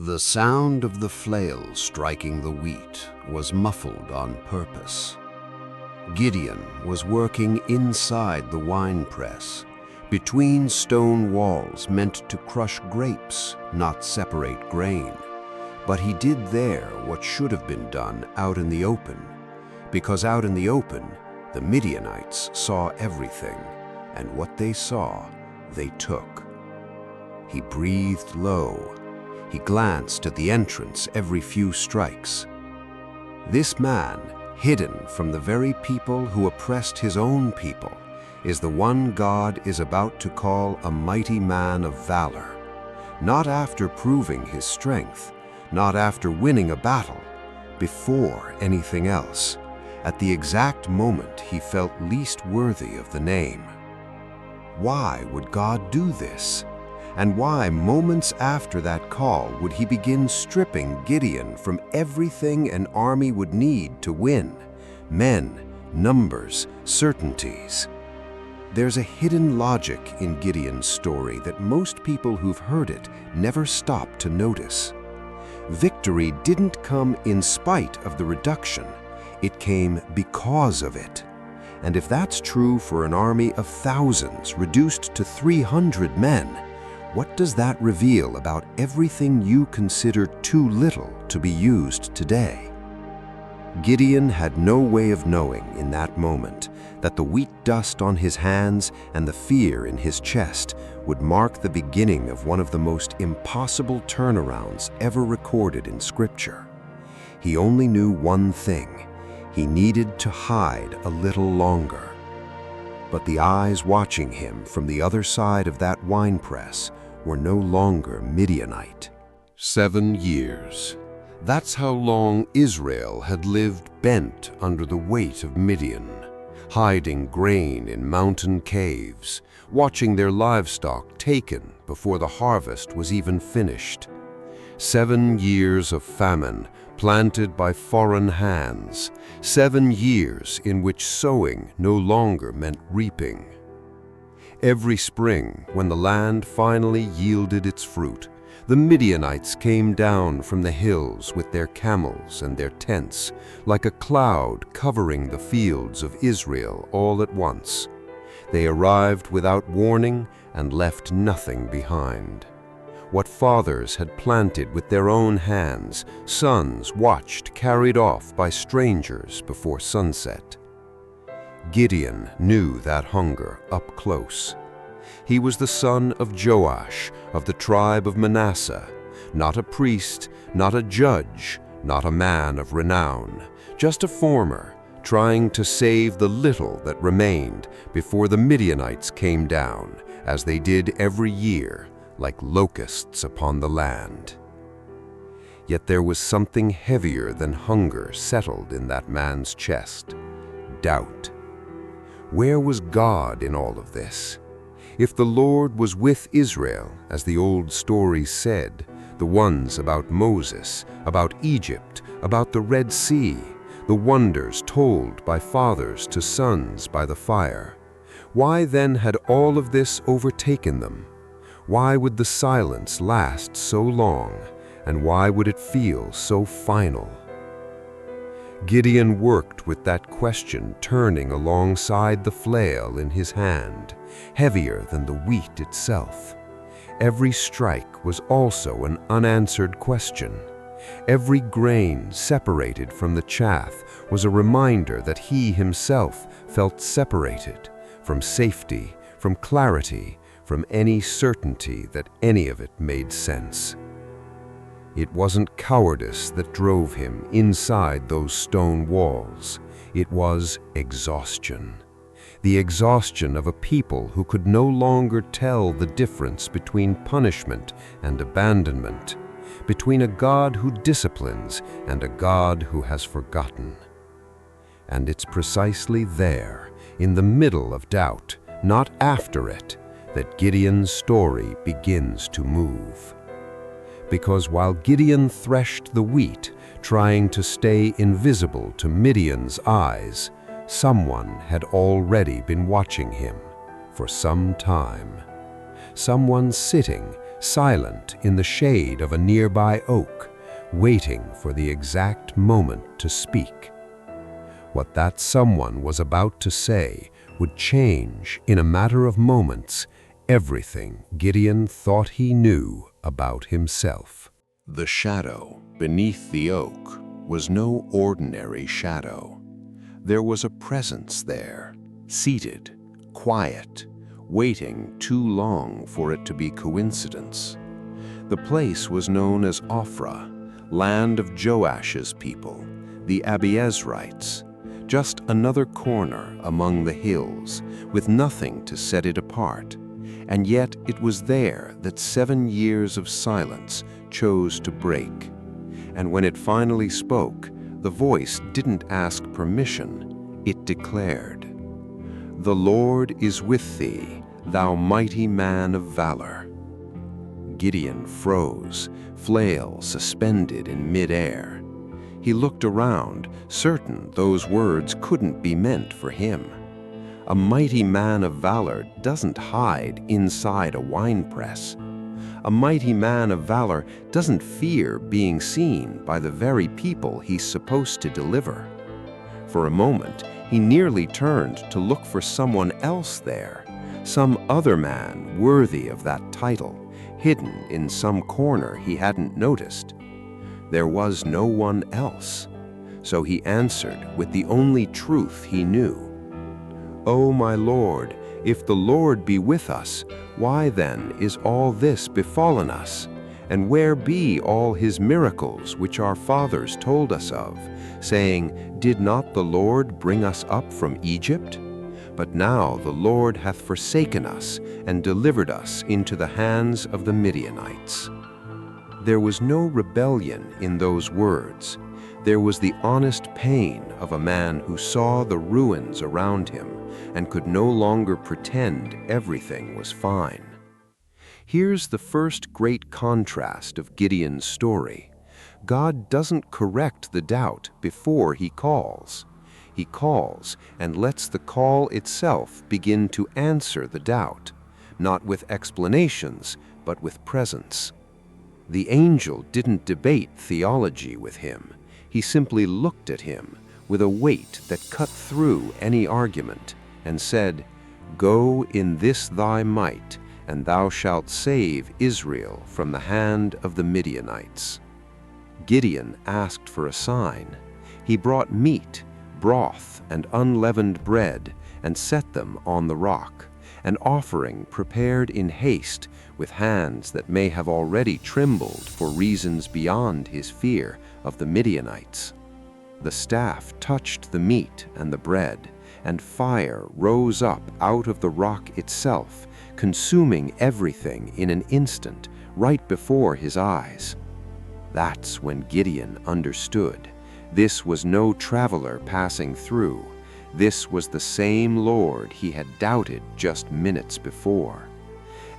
The sound of the flail striking the wheat was muffled on purpose. Gideon was working inside the winepress, between stone walls meant to crush grapes, not separate grain. But he did there what should have been done out in the open, because out in the open, the Midianites saw everything, and what they saw, they took. He breathed low. He glanced at the entrance every few strikes. This man, hidden from the very people who oppressed his own people, is the one God is about to call a mighty man of valor, not after proving his strength, not after winning a battle, before anything else, at the exact moment he felt least worthy of the name. Why would God do this? And why, moments after that call, would he begin stripping Gideon from everything an army would need to win? Men, numbers, certainties. There's a hidden logic in Gideon's story that most people who've heard it never stop to notice. Victory didn't come in spite of the reduction. It came because of it. And if that's true for an army of thousands reduced to 300 men, what does that reveal about everything you consider too little to be used today? Gideon had no way of knowing in that moment that the wheat dust on his hands and the fear in his chest would mark the beginning of one of the most impossible turnarounds ever recorded in Scripture. He only knew one thing: he needed to hide a little longer. But the eyes watching him from the other side of that winepress were no longer Midianite. 7 years. That's how long Israel had lived bent under the weight of Midian, hiding grain in mountain caves, watching their livestock taken before the harvest was even finished. 7 years of famine planted by foreign hands, 7 years in which sowing no longer meant reaping. Every spring, when the land finally yielded its fruit, the Midianites came down from the hills with their camels and their tents, like a cloud covering the fields of Israel all at once. They arrived without warning and left nothing behind. What fathers had planted with their own hands, sons watched carried off by strangers before sunset. Gideon knew that hunger up close. He was the son of Joash of the tribe of Manasseh, not a priest, not a judge, not a man of renown, just a farmer trying to save the little that remained before the Midianites came down, as they did every year, like locusts upon the land. Yet there was something heavier than hunger settled in that man's chest: doubt. Where was God in all of this? If the Lord was with Israel, as the old stories said, the ones about Moses, about Egypt, about the Red Sea, the wonders told by fathers to sons by the fire, why then had all of this overtaken them? Why would the silence last so long, and why would it feel so final? Gideon worked with that question turning alongside the flail in his hand, heavier than the wheat itself. Every strike was also an unanswered question. Every grain separated from the chaff was a reminder that he himself felt separated from safety, from clarity, from any certainty that any of it made sense. It wasn't cowardice that drove him inside those stone walls. It was exhaustion. The exhaustion of a people who could no longer tell the difference between punishment and abandonment, between a God who disciplines and a God who has forgotten. And it's precisely there, in the middle of doubt, not after it, that Gideon's story begins to move. Because while Gideon threshed the wheat, trying to stay invisible to Midian's eyes, someone had already been watching him for some time. Someone sitting silent in the shade of a nearby oak, waiting for the exact moment to speak. What that someone was about to say would change, in a matter of moments, everything Gideon thought he knew about himself. The shadow beneath the oak was no ordinary shadow. There was a presence there, seated, quiet, waiting too long for it to be coincidence. The place was known as Ophrah, land of Joash's people, the Abiezrites, just another corner among the hills, with nothing to set it apart. And yet it was there that 7 years of silence chose to break. And when it finally spoke, the voice didn't ask permission, it declared, "The Lord is with thee, thou mighty man of valor." Gideon froze, flail suspended in mid-air. He looked around, certain those words couldn't be meant for him. A mighty man of valor doesn't hide inside a winepress. A mighty man of valor doesn't fear being seen by the very people he's supposed to deliver. For a moment, he nearly turned to look for someone else there, some other man worthy of that title, hidden in some corner he hadn't noticed. There was no one else, so he answered with the only truth he knew. "O my Lord, if the Lord be with us, why then is all this befallen us? And where be all his miracles which our fathers told us of, saying, Did not the Lord bring us up from Egypt? But now the Lord hath forsaken us and delivered us into the hands of the Midianites." There was no rebellion in those words. There was the honest pain of a man who saw the ruins around him and could no longer pretend everything was fine. Here's the first great contrast of Gideon's story. God doesn't correct the doubt before he calls. He calls and lets the call itself begin to answer the doubt, not with explanations, but with presence. The angel didn't debate theology with him. He simply looked at him with a weight that cut through any argument and said, "Go in this thy might, and thou shalt save Israel from the hand of the Midianites." Gideon asked for a sign. He brought meat, broth, and unleavened bread and set them on the rock, an offering prepared in haste with hands that may have already trembled for reasons beyond his fear of the Midianites. The staff touched the meat and the bread, and fire rose up out of the rock itself, consuming everything in an instant right before his eyes. That's when Gideon understood. This was no traveler passing through. This was the same Lord he had doubted just minutes before.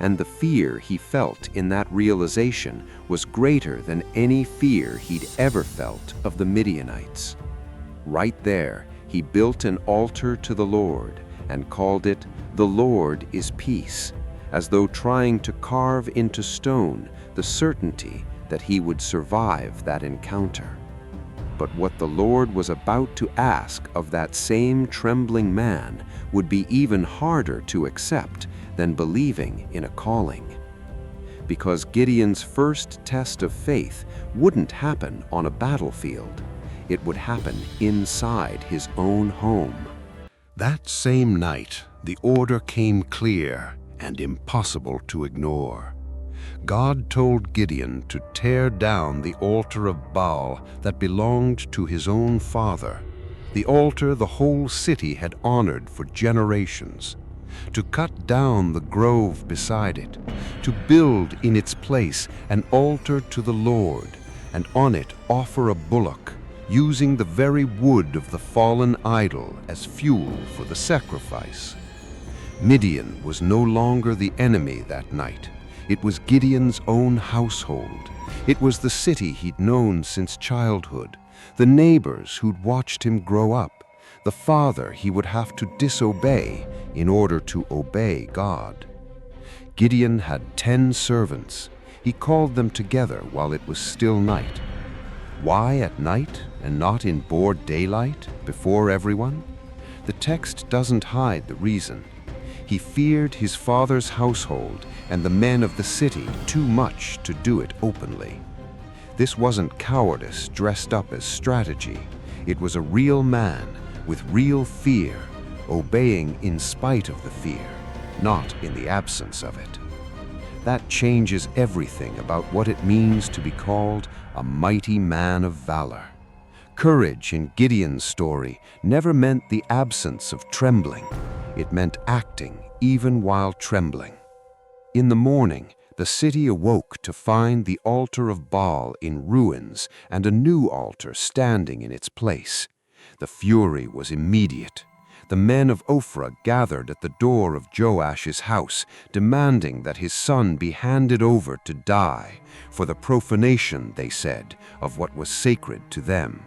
And the fear he felt in that realization was greater than any fear he'd ever felt of the Midianites. Right there, he built an altar to the Lord and called it, "The Lord is Peace," as though trying to carve into stone the certainty that he would survive that encounter. But what the Lord was about to ask of that same trembling man would be even harder to accept than believing in a calling. Because Gideon's first test of faith wouldn't happen on a battlefield. It would happen inside his own home. That same night, the order came clear and impossible to ignore. God told Gideon to tear down the altar of Baal that belonged to his own father, the altar the whole city had honored for generations, to cut down the grove beside it, to build in its place an altar to the Lord, and on it offer a bullock, using the very wood of the fallen idol as fuel for the sacrifice. Midian was no longer the enemy that night. It was Gideon's own household. It was the city he'd known since childhood, the neighbors who'd watched him grow up, the father he would have to disobey in order to obey God. Gideon had 10 servants. He called them together while it was still night. Why at night and not in broad daylight before everyone? The text doesn't hide the reason. He feared his father's household and the men of the city too much to do it openly. This wasn't cowardice dressed up as strategy. It was a real man with real fear, obeying in spite of the fear, not in the absence of it. That changes everything about what it means to be called a mighty man of valor. Courage in Gideon's story never meant the absence of trembling. It meant acting even while trembling. In the morning, the city awoke to find the altar of Baal in ruins and a new altar standing in its place. The fury was immediate. The men of Ophrah gathered at the door of Joash's house, demanding that his son be handed over to die for the profanation, they said, of what was sacred to them.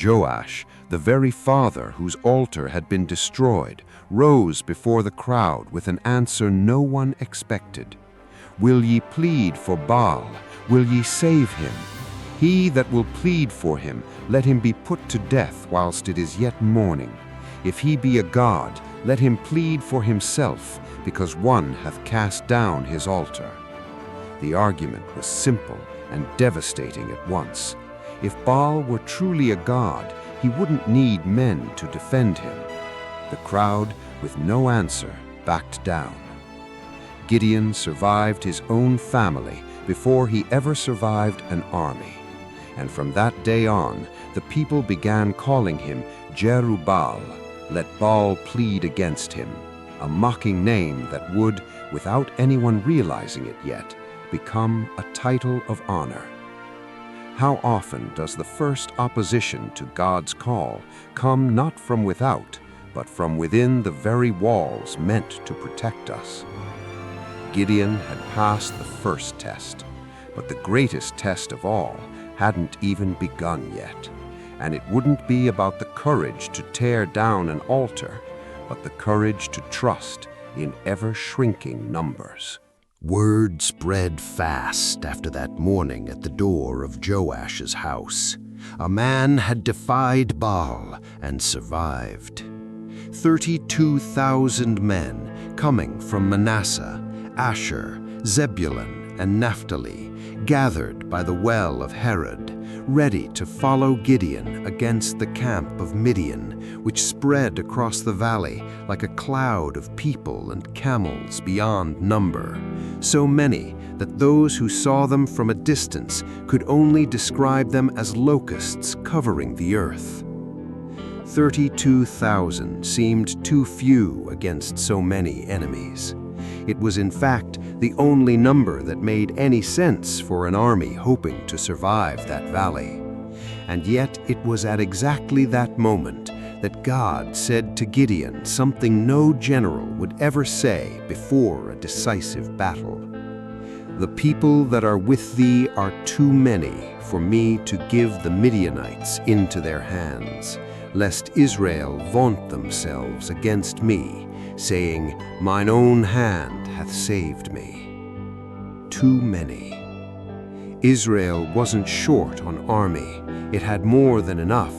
Joash, the very father whose altar had been destroyed, rose before the crowd with an answer no one expected. "Will ye plead for Baal? Will ye save him? He that will plead for him, let him be put to death whilst it is yet morning. If he be a god, let him plead for himself, because one hath cast down his altar." The argument was simple and devastating at once. If Baal were truly a god, he wouldn't need men to defend him. The crowd, with no answer, backed down. Gideon survived his own family before he ever survived an army. And from that day on, the people began calling him Jerubbaal, let Baal plead against him, a mocking name that would, without anyone realizing it yet, become a title of honor. How often does the first opposition to God's call come not from without, but from within the very walls meant to protect us? Gideon had passed the first test, but the greatest test of all hadn't even begun yet. And it wouldn't be about the courage to tear down an altar, but the courage to trust in ever-shrinking numbers. Word spread fast after that morning at the door of Joash's house. A man had defied Baal and survived. 32,000 men coming from Manasseh, Asher, Zebulun, and Naphtali gathered by the well of Herod, ready to follow Gideon against the camp of Midian, which spread across the valley like a cloud of people and camels beyond number, so many that those who saw them from a distance could only describe them as locusts covering the earth. 32,000 seemed too few against so many enemies. It was in fact the only number that made any sense for an army hoping to survive that valley. And yet it was at exactly that moment that God said to Gideon something no general would ever say before a decisive battle. "The people that are with thee are too many for me to give the Midianites into their hands, lest Israel vaunt themselves against me, saying, Mine own hand hath saved me." Too many. Israel wasn't short on army. It had more than enough,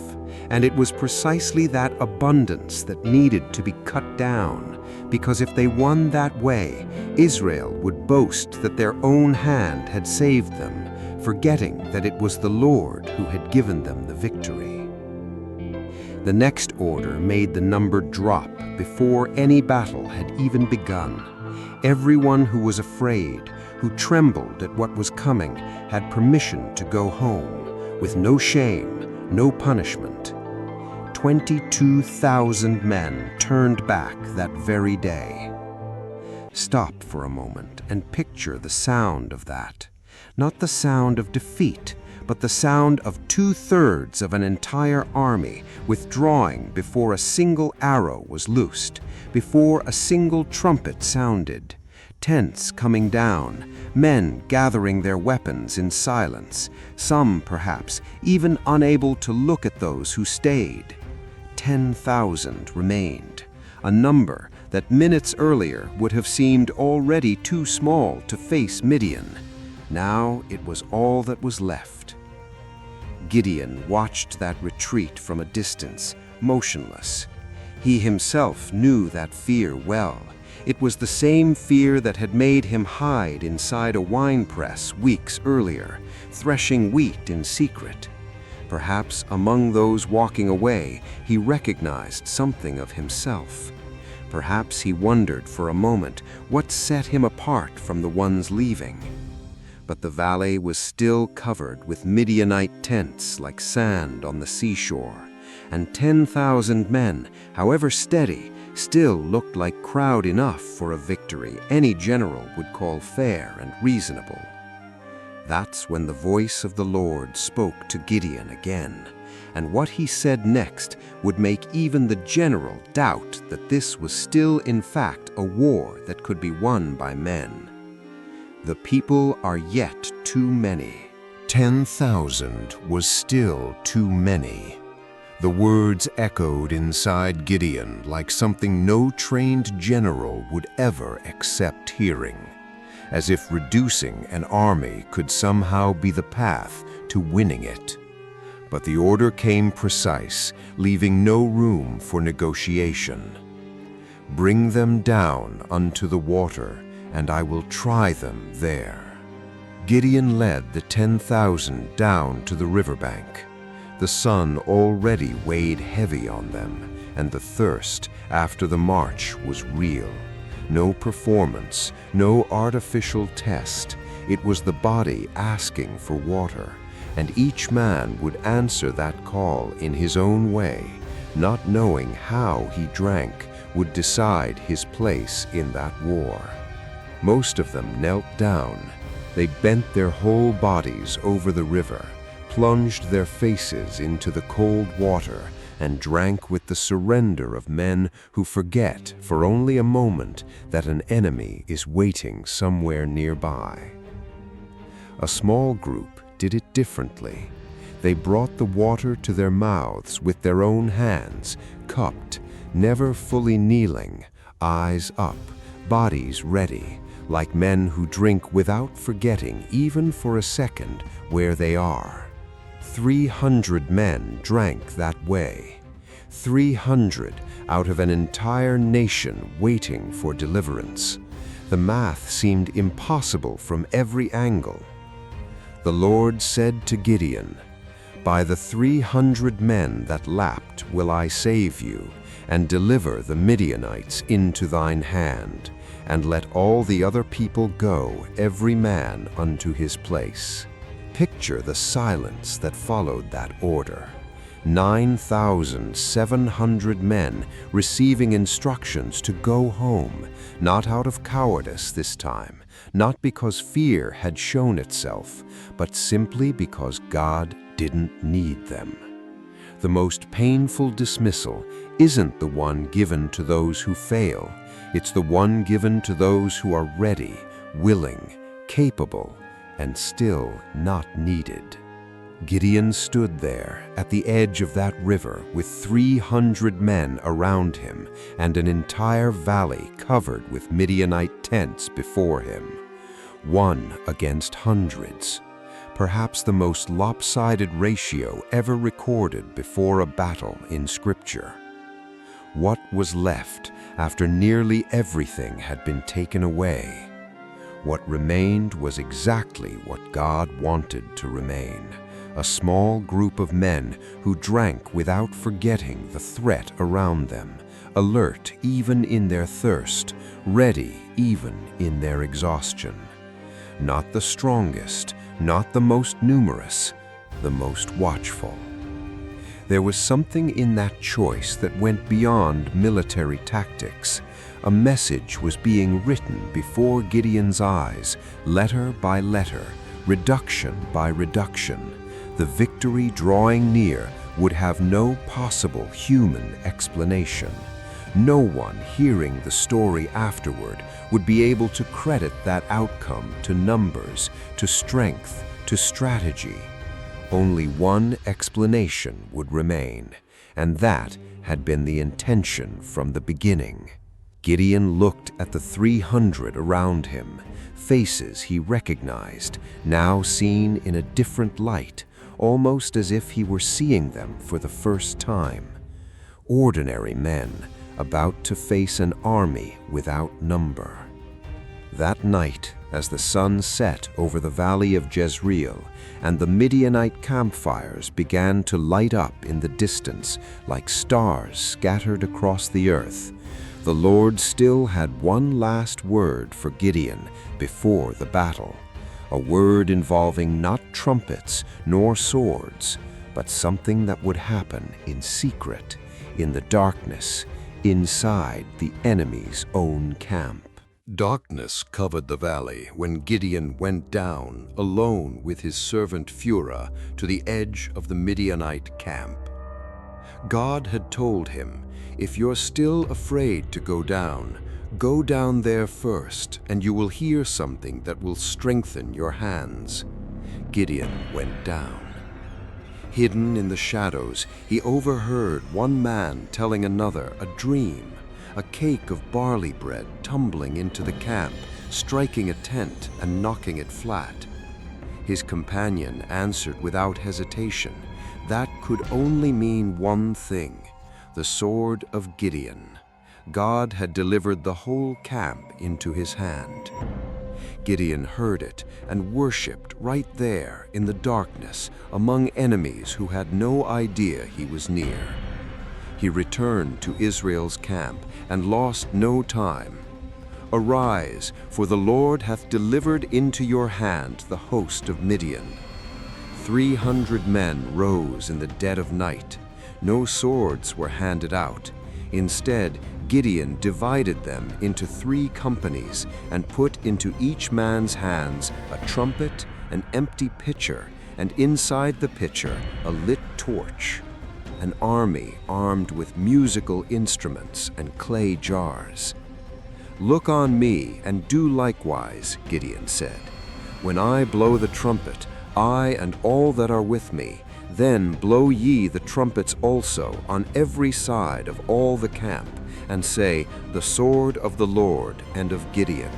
and it was precisely that abundance that needed to be cut down, because if they won that way, Israel would boast that their own hand had saved them, forgetting that it was the Lord who had given them the victory. The next order made the number drop before any battle had even begun. Everyone who was afraid, who trembled at what was coming, had permission to go home, with no shame, no punishment. 22,000 men turned back that very day. Stop for a moment and picture the sound of that. Not the sound of defeat, but the sound of 2/3 of an entire army withdrawing before a single arrow was loosed, before a single trumpet sounded, tents coming down, men gathering their weapons in silence, some perhaps even unable to look at those who stayed. 10,000 remained, a number that minutes earlier would have seemed already too small to face Midian. Now it was all that was left. Gideon watched that retreat from a distance, motionless. He himself knew that fear well. It was the same fear that had made him hide inside a winepress weeks earlier, threshing wheat in secret. Perhaps among those walking away, he recognized something of himself. Perhaps he wondered for a moment what set him apart from the ones leaving. But the valley was still covered with Midianite tents like sand on the seashore, and 10,000 men, however steady, still looked like crowd enough for a victory any general would call fair and reasonable. That's when the voice of the Lord spoke to Gideon again, and what he said next would make even the general doubt that this was still in fact a war that could be won by men. The people are yet too many. 10,000 was still too many. The words echoed inside Gideon like something no trained general would ever accept hearing, as if reducing an army could somehow be the path to winning it. But the order came precise, leaving no room for negotiation. Bring them down unto the water, and I will try them there. Gideon led the 10,000 down to the riverbank. The sun already weighed heavy on them, and the thirst after the march was real. No performance, no artificial test. It was the body asking for water, and each man would answer that call in his own way, not knowing how he drank would decide his place in that war. Most of them knelt down. They bent their whole bodies over the river, plunged their faces into the cold water, and drank with the surrender of men who forget for only a moment that an enemy is waiting somewhere nearby. A small group did it differently. They brought the water to their mouths with their own hands, cupped, never fully kneeling, eyes up, bodies ready, like men who drink without forgetting even for a second where they are. 300 men drank that way. 300 out of an entire nation waiting for deliverance. The math seemed impossible from every angle. The Lord said to Gideon, "By the 300 men that lapped will I save you, and deliver the Midianites into thine hand, and let all the other people go, every man unto his place." Picture the silence that followed that order. 9,700 men receiving instructions to go home, not out of cowardice this time, not because fear had shown itself, but simply because God didn't need them. The most painful dismissal isn't the one given to those who fail. It's the one given to those who are ready, willing, capable, and still not needed. Gideon stood there at the edge of that river with 300 men around him and an entire valley covered with Midianite tents before him. One against hundreds, perhaps the most lopsided ratio ever recorded before a battle in Scripture. What was left after nearly everything had been taken away? What remained was exactly what God wanted to remain, a small group of men who drank without forgetting the threat around them, alert even in their thirst, ready even in their exhaustion. Not the strongest, not the most numerous, the most watchful. There was something in that choice that went beyond military tactics. A message was being written before Gideon's eyes, letter by letter, reduction by reduction. The victory drawing near would have no possible human explanation. No one hearing the story afterward would be able to credit that outcome to numbers, to strength, to strategy. Only one explanation would remain, and that had been the intention from the beginning. Gideon looked at the 300 around him, faces he recognized, now seen in a different light, almost as if he were seeing them for the first time. Ordinary men about to face an army without number. That night, as the sun set over the valley of Jezreel and the Midianite campfires began to light up in the distance like stars scattered across the earth, the Lord still had one last word for Gideon before the battle, a word involving not trumpets nor swords, but something that would happen in secret, in the darkness, inside the enemy's own camp. Darkness covered the valley when Gideon went down, alone with his servant Phurah, to the edge of the Midianite camp. God had told him, "If you're still afraid to go down there first, and you will hear something that will strengthen your hands." Gideon went down. Hidden in the shadows, he overheard one man telling another a dream, a cake of barley bread tumbling into the camp, striking a tent and knocking it flat. His companion answered without hesitation, that could only mean one thing: the sword of Gideon. God had delivered the whole camp into his hand. Gideon heard it and worshipped right there in the darkness among enemies who had no idea he was near. He returned to Israel's camp and lost no time. "Arise, for the Lord hath delivered into your hand the host of Midian." 300 men rose in the dead of night. No swords were handed out. Instead, Gideon divided them into 3 companies and put into each man's hands a trumpet, an empty pitcher, and inside the pitcher a lit torch. An army armed with musical instruments and clay jars. "Look on me and do likewise," Gideon said. "When I blow the trumpet, I and all that are with me, then blow ye the trumpets also on every side of all the camp, and say, the sword of the Lord and of Gideon."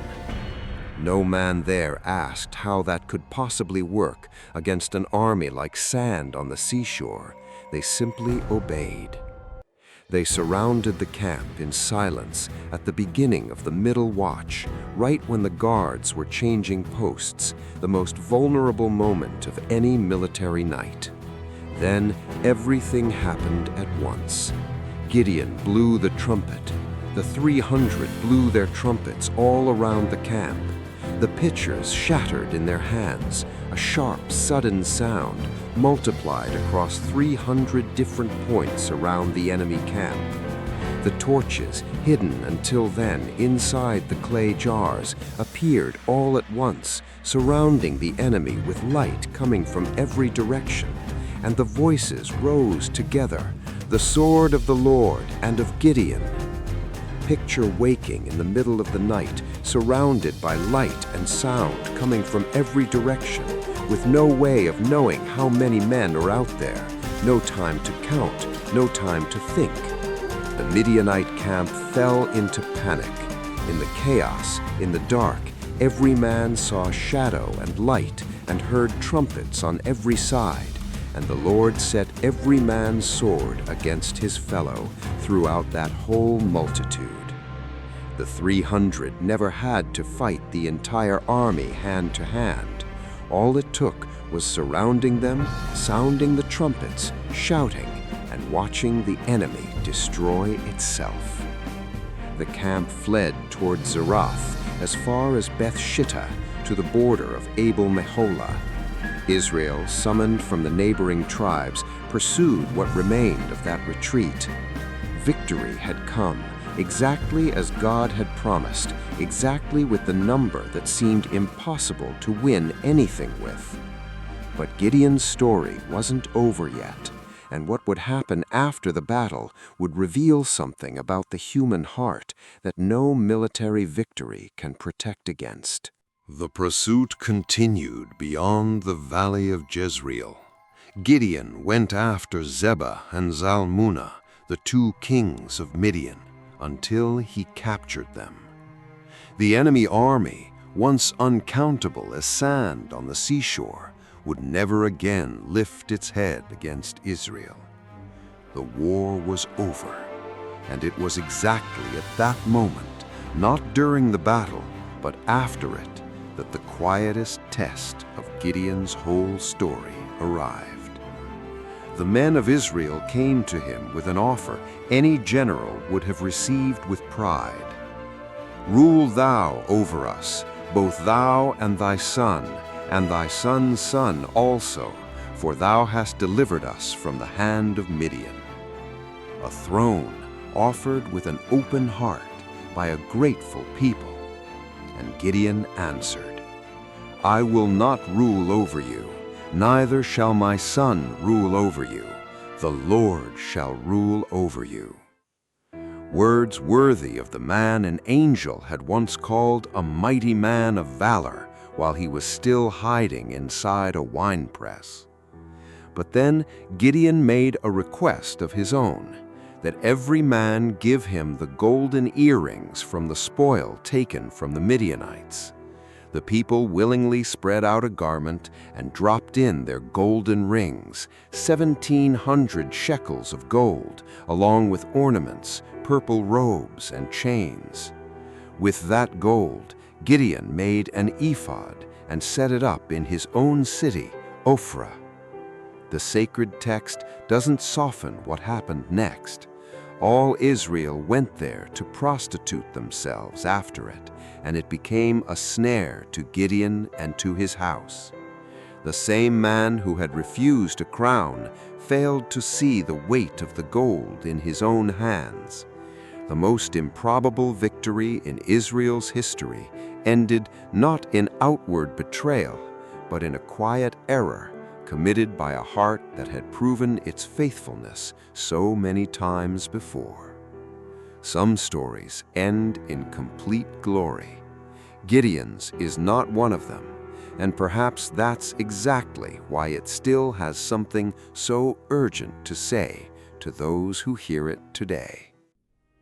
No man there asked how that could possibly work against an army like sand on the seashore. They simply obeyed. They surrounded the camp in silence at the beginning of the middle watch, right when the guards were changing posts, the most vulnerable moment of any military night. Then everything happened at once. Gideon blew the trumpet. The 300 blew their trumpets all around the camp. The pitchers shattered in their hands, a sharp, sudden sound multiplied across 300 different points around the enemy camp. The torches, hidden until then inside the clay jars, appeared all at once, surrounding the enemy with light coming from every direction, and the voices rose together, "The sword of the Lord and of Gideon." Picture waking in the middle of the night, surrounded by light and sound coming from every direction, with no way of knowing how many men are out there, no time to count, no time to think. The Midianite camp fell into panic. In the chaos, in the dark, every man saw shadow and light and heard trumpets on every side, and the Lord set every man's sword against his fellow throughout that whole multitude. The 300 never had to fight the entire army hand to hand. All it took was surrounding them, sounding the trumpets, shouting, and watching the enemy destroy itself. The camp fled toward Zerath as far as Beth-shittah to the border of Abel-meholah. Israel, summoned from the neighboring tribes, pursued what remained of that retreat. Victory had come, exactly as God had promised, exactly with the number that seemed impossible to win anything with. But Gideon's story wasn't over yet, and what would happen after the battle would reveal something about the human heart that no military victory can protect against. The pursuit continued beyond the valley of Jezreel. Gideon went after Zebah and Zalmunna, the 2 kings of Midian, until he captured them. The enemy army, once uncountable as sand on the seashore, would never again lift its head against Israel. The war was over, and it was exactly at that moment, not during the battle, but after it, that the quietest test of Gideon's whole story arrived. The men of Israel came to him with an offer any general would have received with pride. "Rule thou over us, both thou and thy son's son also, for thou hast delivered us from the hand of Midian." A throne offered with an open heart by a grateful people. And Gideon answered, "I will not rule over you, neither shall my son rule over you. The Lord shall rule over you." Words worthy of the man an angel had once called a mighty man of valor while he was still hiding inside a winepress. But then Gideon made a request of his own, that every man give him the golden earrings from the spoil taken from the Midianites. The people willingly spread out a garment and dropped in their golden rings, 1,700 shekels of gold, along with ornaments, purple robes, and chains. With that gold, Gideon made an ephod and set it up in his own city, Ophrah. The sacred text doesn't soften what happened next. All Israel went there to prostitute themselves after it, and it became a snare to Gideon and to his house. The same man who had refused a crown failed to see the weight of the gold in his own hands. The most improbable victory in Israel's history ended not in outward betrayal, but in a quiet error committed by a heart that had proven its faithfulness so many times before. Some stories end in complete glory. Gideon's is not one of them, and perhaps that's exactly why it still has something so urgent to say to those who hear it today.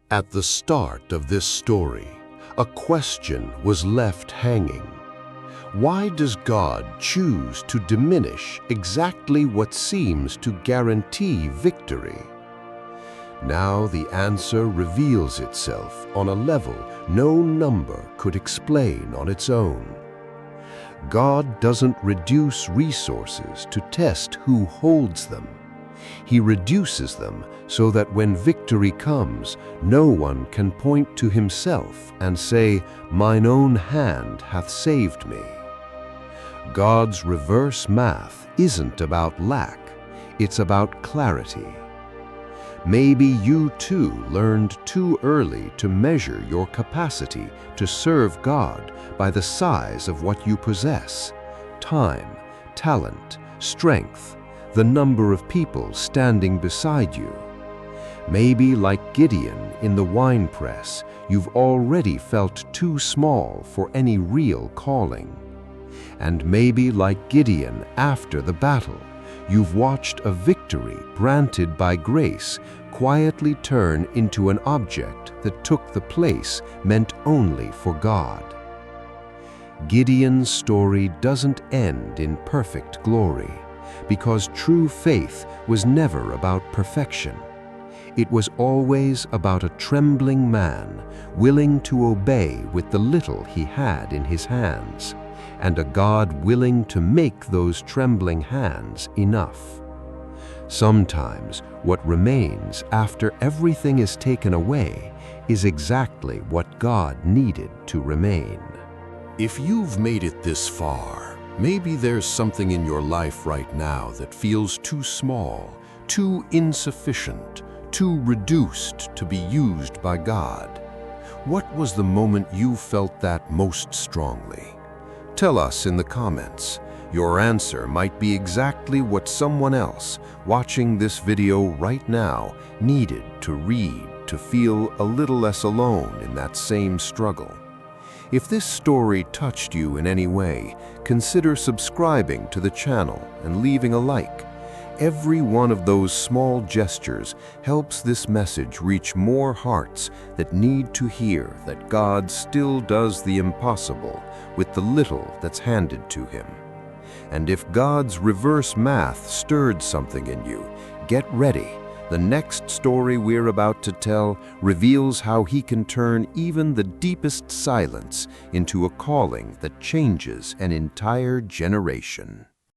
At the start of this story, a question was left hanging. Why does God choose to diminish exactly what seems to guarantee victory? Now the answer reveals itself on a level no number could explain on its own. God doesn't reduce resources to test who holds them. He reduces them so that when victory comes, no one can point to himself and say, "Mine own hand hath saved me." God's reverse math isn't about lack, it's about clarity. Maybe you too learned too early to measure your capacity to serve God by the size of what you possess: time, talent, strength, the number of people standing beside you. Maybe, like Gideon in the winepress, you've already felt too small for any real calling. And maybe, like Gideon after the battle, you've watched a victory granted by grace quietly turn into an object that took the place meant only for God. Gideon's story doesn't end in perfect glory, because true faith was never about perfection. It was always about a trembling man willing to obey with the little he had in his hands, and a God willing to make those trembling hands enough. Sometimes what remains after everything is taken away is exactly what God needed to remain. If you've made it this far, maybe there's something in your life right now that feels too small, too insufficient, too reduced to be used by God. What was the moment you felt that most strongly? Tell us in the comments. Your answer might be exactly what someone else watching this video right now needed to read to feel a little less alone in that same struggle. If this story touched you in any way, consider subscribing to the channel and leaving a like. every one of those small gestures helps this message reach more hearts that need to hear that God still does the impossible with the little that's handed to him. And if God's reverse math stirred something in you, get ready. The next story we're about to tell reveals how he can turn even the deepest silence into a calling that changes an entire generation.